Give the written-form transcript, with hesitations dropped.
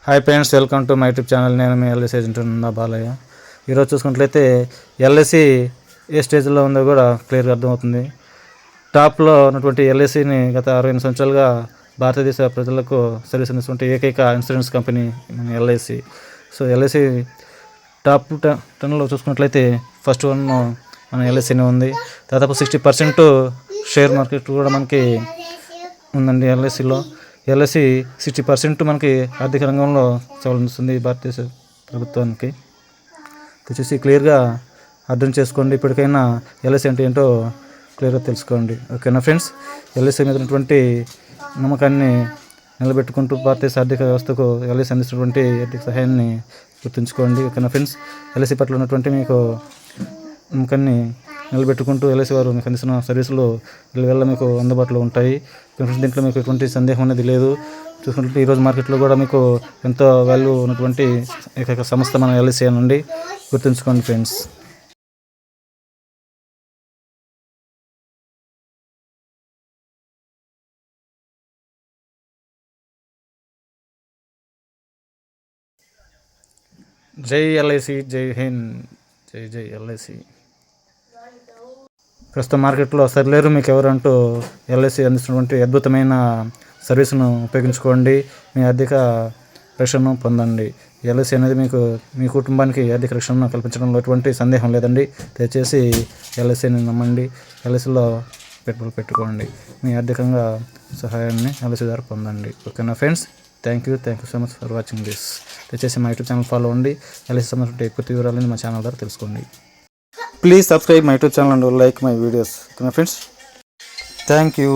Hi friends, welcome to my YouTube channel. నేను మీ LIC agent ఉన్న బాలయ్య. ఈరోజు చూసుకున్నట్లయితే ఎల్ఐసి ఏ స్టేజ్లో ఉందో కూడా క్లియర్గా అర్థమవుతుంది. టాప్లో ఉన్నటువంటి ఎల్ఐసిని గత 60 సంవత్సరాలుగా భారతదేశ ప్రజలకు సర్వీస్ అందిస్తున్నటువంటి ఏకైక ఇన్సూరెన్స్ కంపెనీ మన ఎల్ఐసి. సో ఎల్ఐసి టాప్ 10లో చూసుకున్నట్లయితే ఫస్ట్ వన్ మన ఎల్ఐసినే ఉంది. దాదాపు 60% షేర్ మార్కెట్ కూడా మనకి ఉందండి ఎల్ఐసిలో. ఎల్ఐసి 60% మనకి ఆర్థిక రంగంలో సేవలందిస్తుంది భారతదేశ ప్రభుత్వానికి. వచ్చేసి క్లియర్గా అర్థం చేసుకోండి. ఇప్పటికైనా ఎల్ఐసి అంటే ఏంటో క్లియర్గా తెలుసుకోండి. ఓకేనా ఫ్రెండ్స్, ఎల్ఐసి మీద ఉన్నటువంటి నమ్మకాన్ని నిలబెట్టుకుంటూ భారతదేశ ఆర్థిక వ్యవస్థకు ఎల్ఐసి అందిస్తున్నటువంటి ఆర్థిక సహాయాన్ని గుర్తుంచుకోండి. ఓకేనా ఫ్రెండ్స్, ఎల్ఐసి పట్ల ఉన్నటువంటి మీకు నమ్మకాన్ని నిలబెట్టుకుంటూ ఎల్ఐసి వారు మీకు అందిస్తున్న సర్వీసులు వీళ్ళ మీకు అందుబాటులో ఉంటాయి. దీంట్లో మీకు ఎటువంటి సందేహం అనేది లేదు. చూసుకుంటే ఈరోజు మార్కెట్లో కూడా మీకు ఎంతో వాల్యూ ఉన్నటువంటి ఏకైక సంస్థ మన ఎల్ఐసి అనండి, గుర్తుంచుకోండి ఫ్రెండ్స్. జై ఎల్ఐసి, జై హింద్, జై జై ఎల్ఐసి. ప్రస్తుతం మార్కెట్లో సరిలేరు మీకు ఎవరంటూ ఎల్ఐసి అందిస్తున్నటువంటి అద్భుతమైన సర్వీస్ను ఉపయోగించుకోండి. మీ ఆర్థిక రక్షణను పొందండి. ఎల్ఐసి అనేది మీకు మీ కుటుంబానికి ఆర్థిక రక్షణను కల్పించడంలో ఎటువంటి సందేహం లేదండి. దయచేసి ఎల్ఐసిని నమ్మండి. ఎల్ఐసిలో పెట్టుబడులు పెట్టుకోండి. మీ ఆర్థికంగా సహాయాన్ని ఎల్ఐసి ద్వారా పొందండి. ఓకేనా friends, thank you so much for watching this. దయచేసి మా యూట్యూబ్ ఛానల్ ఫాలో అవ్వండి. ఎల్ఐసి సంబంధించిన పూర్తి వివరాలని మా ఛానల్ ద్వారా తెలుసుకోండి. Please subscribe my YouTube channel and like my videos. Okay, friends. Thank you.